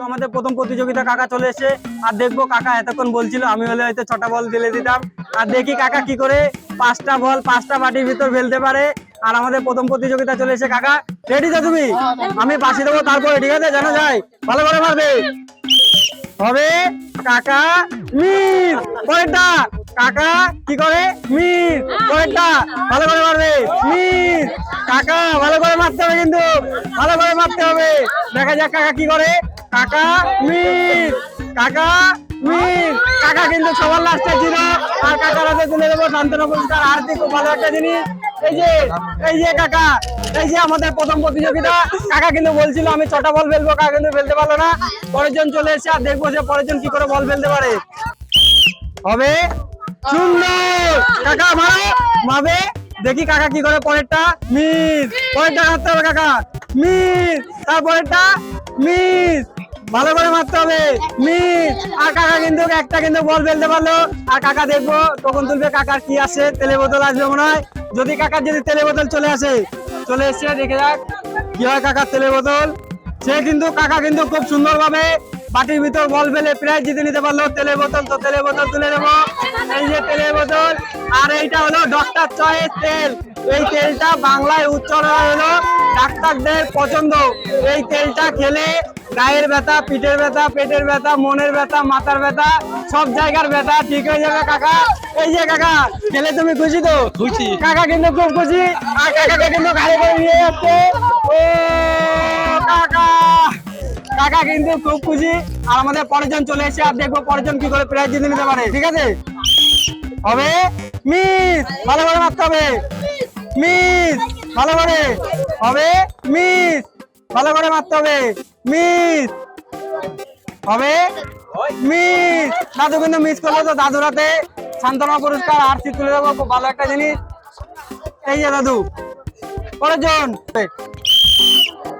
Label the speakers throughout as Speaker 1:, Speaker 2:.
Speaker 1: তো আমাদের প্রথম প্রতিযোগিতা কাকা চলে এসে আর দেখবো কাকা এতক্ষণ বলছিল আমি হলে হয়তো 6টা বল ফেলে দিতাম আর দেখি কাকা কি করে 5টা বল 5টা বাটির ভিতর ফেলতে পারে। আর আমাদের প্রথম প্রতিযোগিতা চলে এসে কাকা রেডি তো তুমি? আমি বাসি দেবো তারপরে ঠিক আছে জানো যায় ভালো করে মারবে হবে কাকা মিস পরেরটা কাকা কি করে মিস পরেরটা ভালো করে মারবে মিস কাকা ভালো করে মারতে হবে কিন্তু ভালো করে মারতে হবে দেখা যাক কাকা কি করে কাকা মিস কাকা মিস কাকা কিন্তু সবার লাস্টে ছিল আর কাকার হাতে তুলে দেবো সান্ত্বনা পুরস্কার। আর খুব ভালো একটা জিনিস এই যে কাকা এই যে আমাদের প্রথম প্রতিযোগিতা কাকা কিন্তু বলছিল আমি 6টা বল ফেলবো কাকা কিন্তু ফেলতে পারলো না। পরের জন চলে এসে আর দেখবো যে পরের জন কি করে বল ফেলতে পারে হবে সুন্দর কাকা মারো মারবে দেখি কাকা কি করে পরেরটা মিস পরেরটা মারতে হবে কাকা মিস তারপরেরটা মিস ভালো করে মারতে হবে মিস আর কাকা কিন্তু একটা কিন্তু বল ফেলতে পারলো। আর কাকা দেখবো তখন তুলবে কাকার কি আসে তেলে বোতল আসবে মনে হয় যদি কাকার যদি তেলে বোতল চলে এসে দেখে যাক কি হয় কাকার তেলে বোতল। সে কিন্তু কাকা কিন্তু খুব সুন্দর ভাবে বাটির ভিতর বল ফেলে প্রাইজ জিতে নিতে পারলো তেলে বোতল। তো তেলে বোতল তুলে নেবো এই যে তেলে বোতল আর এইটা হলো ডক্টর চয়েস তেল। এই তেলটা বাংলায় উচ্চারণ হলো ডাক্তারদের পছন্দ। এই তেলটা খেলে গায়ের ব্যথা পিঠের ব্যথা পেটের ব্যথা মনের ব্যথা মাথার ব্যথা সব জায়গার ব্যথা ঠিক হয়ে যাবে কাকা। এই যে কাকা খেলে তুমি খুশি তো? খুশি কাকা কিন্তু খুব খুশি আর কাকাকে কিন্তু গাড়ি করে নিয়ে যাচ্ছে ও কাকা কাকা কিন্তু খুব খুশি। আর আমাদের পরের জন চলে এসে আর দেখবো পরের জন কি করে প্রাইজ জিতে নিতে পারে ঠিক আছে হবে মিস ভালো করে মারতে হবে মিস ভালো করে হবে মিস ভালো করে মারতে হবে মিস হবে মিস দাদু কিন্তু মিস করলো তো দাদুর হাতে সান্ত্বনা পুরস্কার আর তুলে দেবো খুব ভালো একটা জিনিস। এই যে দাদু পরের জন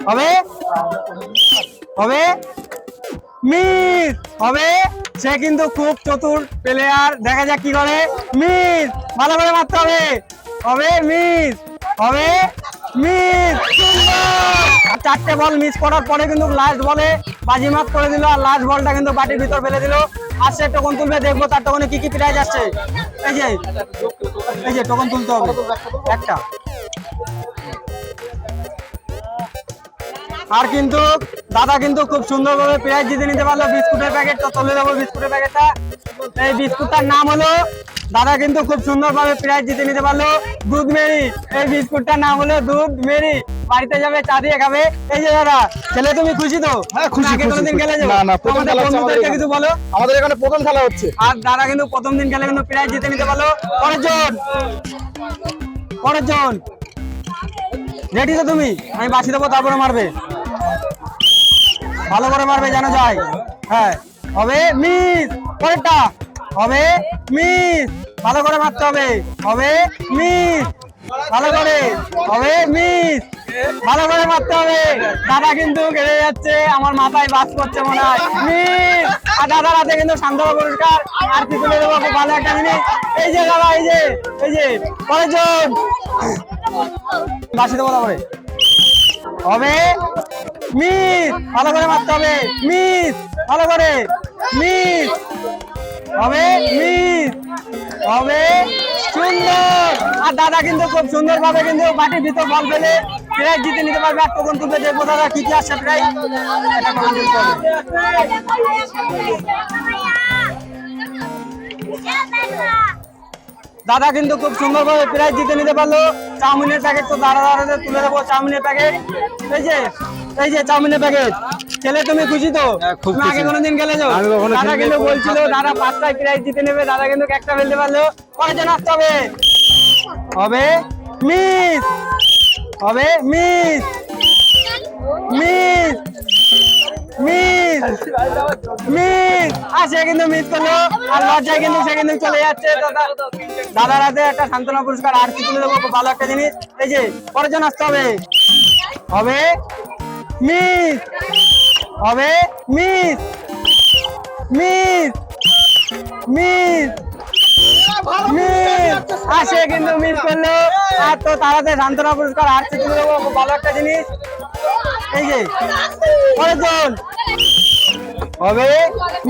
Speaker 1: হবে হবে মিস হবে সে কিন্তু খুব চতুর প্লেয়ার দেখা যাক কি করে মিস ভালো করে মারতে হবে হবে মিস হবে মিস 4টে বল মিস করার পরে কিন্তু লাস্ট বলে বাজিমাত করে দিল আর লাস্ট বলটা কিন্তু বাটির ভিতর ফেলে দিল। আর সে টোকন তুলবে দেখবো তার টোকনে কি কি প্রাইজ আসছে। এই যে টোকন তুলতে হবে একটা আর কিন্তু দাদা কিন্তু খুব সুন্দরভাবে প্রাইজ জিতে নিতে পারলো বিস্কুটের প্যাকেট। তো তুলে দেবো বিস্কুটের প্যাকেটটা। এই বিস্কুটটার নাম হলো দাদা কিন্তু খুব সুন্দরভাবে প্রাইজ জিতে নিতে পারলো দুধ মেরি। এই বিস্কুটটার নাম হলো দুধ মেরি বাড়িতে যাবে চা দিয়ে খাবে। এই যে দাদা খেলে তুমি খুশি তো?
Speaker 2: হ্যাঁ খুশি
Speaker 1: কোনদিন খেলে যাবো কিছু বলো
Speaker 2: আমাদের এখানে প্রথম খেলা হচ্ছে
Speaker 1: আর দাদা কিন্তু প্রথম দিন খেলে কিন্তু প্রাইজ জিতে নিতে পারলো। পরের জন রেডি তো তুমি? আমি বাসি দেবো তারপরে মারবে ভালো করে মারবে জানো যায় হ্যাঁ হবে মিস পরেরটা হবে মিস ভালো করে মারতে হবে হবে মিস ভালো করে হবে মিস ভালো করে মারতে হবে। দাদা কিন্তু খেলে যাচ্ছে আমার মাথায় বাস করছে মনে হয় মিস আর দাদার হাতে কিন্তু সান্ত্বনা পুরস্কার আর কি তুলে দেবো খুব ভালো একটা জিনিস। এই যে দাদা এই যে পরের জন বাসি দেবো তারপরে হবে মিস ভালো করে মারতে হবে মিস ভালো করে মিস হবে মিস হবে সুন্দর। আর দাদা কিন্তু খুব সুন্দর ভাবে কিন্তু বাটির ভিতর বল ফেলে প্রাইজ জিতে নিতে পারবে। আর তখন তুলবে দেখবো দাদা কি কি আসছে প্রাইজ এটা তখন তুলতে হবে। দাদা কিন্তু খুব সুন্দর ভাবে প্রাইজ জিতে নিতে পারলো চাউমিনের প্যাকেট। তো দাদা তুলে দেবো চাউমিনের প্যাকেট। এই যে চাউমিনের প্যাকেট খেলে তুমি খুশি তো? তুমি আগে কোনোদিন খেলেছো? দাদা কিন্তু বলছিল দাদা 5টায় প্রাইজ জিতে নেবে দাদা কিন্তু একটা ফেলতে পারলো। পরের জন আসতে হবে হবে মিস হবে মিস মিস মিস মিস আর সে কিন্তু মিস করলো আর লজ্জায় কিন্তু সে কিন্তু চলে যাচ্ছে। দাদার হাতে একটা সান্ত্বনা পুরস্কার আর কি তুলে দেবো খুব ভালো একটা জিনিস। এই যে পরের জন আসতে হবে হবে মিস হবে মিস মিস মিস মিস আর সে কিন্তু মিস করলো আর তো তারাতে সান্ত্বনা পুরস্কার আর তুলে দেবো খুব ভালো একটা জিনিস। এই যে পরের জন হবে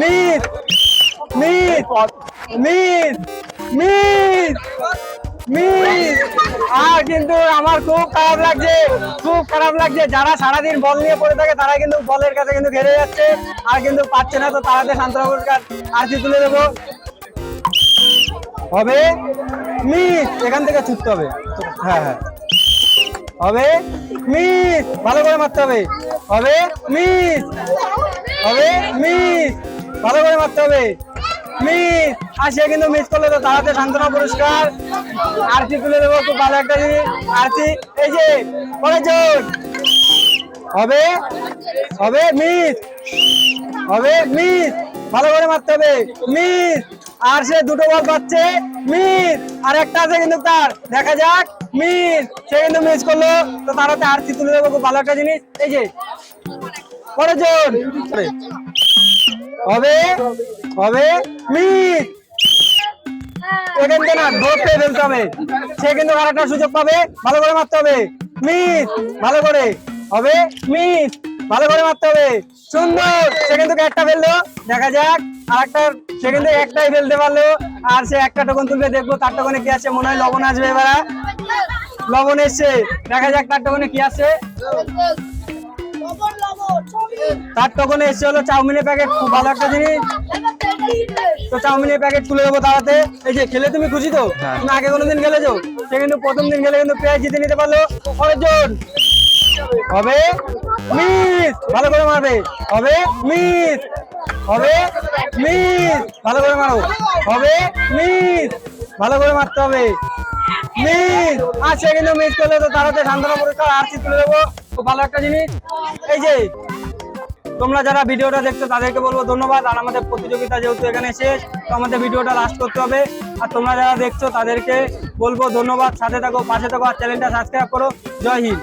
Speaker 1: miss miss miss miss miss. আর কিন্তু আমার খুব খারাপ লাগছে যারা সারাদিন বল নিয়ে পড়ে থাকে তারা কিন্তু বলের কাছে কিন্তু ঘেরে যাচ্ছে আর কিন্তু পাচ্ছে না। তো তাড়াতাড়ি সান্ত্বনা পুরস্কার আরতি তুলে দেবো। হবে মিস, এখান থেকে ছুটতে হবে। হ্যাঁ হ্যাঁ, হবে মিস, ভালো করে মারতে হবে। হবে মিস, হবে মিস, ভালো করে মারতে হবে। মিস, আর সে কিন্তু মিস করলে তো তাড়াতাড়ি সান্ত্বনা পুরস্কার আরতি তুলে দেবো। খুব ভালো একটা জিনিস আরতি, এই যে পরের জন। হবে হবে মিস, হবে মিস, ভালো করে মারতে হবে। মিস, আর সে দুটো বল পাচ্ছে। মিস, আর একটা আছে কিন্তু তার, দেখা যাক। মিস, সে কিন্তু মিস করলো। তো তাড়াতাড়ি আরতি তুলে দেবো। খুব ভালো একটা জিনিস, এই যে পরের জন। হবে হবে মিস, এখান থেকে না ধরতে ফেলতে হবে। সে কিন্তু আরেকটা সুযোগ পাবে, ভালো করে মারতে হবে। মিস, ভালো করে। হবে মিস, ভালো করে মারতে হবে। সুন্দর, সে কিন্তু একটা ফেললো, দেখা যাক। আর একটা, সে কিন্তু একটাই ফেলতে পারলো। আর সে একটা টোকন তুলবে, দেখবো তার টোকনে কি আছে। মনে হয় লবণ আসবে এবার। লবণ এসছে, দেখা যাক তার টোকনে কি আছে। তার টোকনে এসছে হলো চাউমিনের প্যাকেট। খুব ভালো একটা জিনিস। তো চাউমিনের প্যাকেট তুলে দেবো তাড়াতে। এই যে খেলে তুমি খুশি তো? তুমি আগে কোনোদিন খেলেছো? সে কিন্তু প্রথম দিন খেলে কিন্তু প্রাইজ জিতে নিতে পারলো। অর্জন হবে মিস, ভালো করে মারবে। হবে মিস, হবে মিস, ভালো করে মারো। হবে মিস, ভালো করে মারতে হবে। মিস, আর সে কিন্তু মিস করলে তো তাড়াতে সান্ত্বনা পুরস্কার আরতি তুলে দেবো। খুব ভালো একটা জিনিস। এই যে তোমরা যারা ভিডিওটা দেখছো তাদেরকে বলবো ধন্যবাদ। আর আমাদের প্রতিযোগিতা যেহেতু এখানে শেষ, তো আমাদের ভিডিওটা লাস্ট করতে হবে। আর তোমরা যারা দেখছো তাদেরকে বলবো ধন্যবাদ। সাথে থাকো, পাশে থাকো, আর চ্যানেলটা সাবস্ক্রাইব করো। জয় হিন্দ।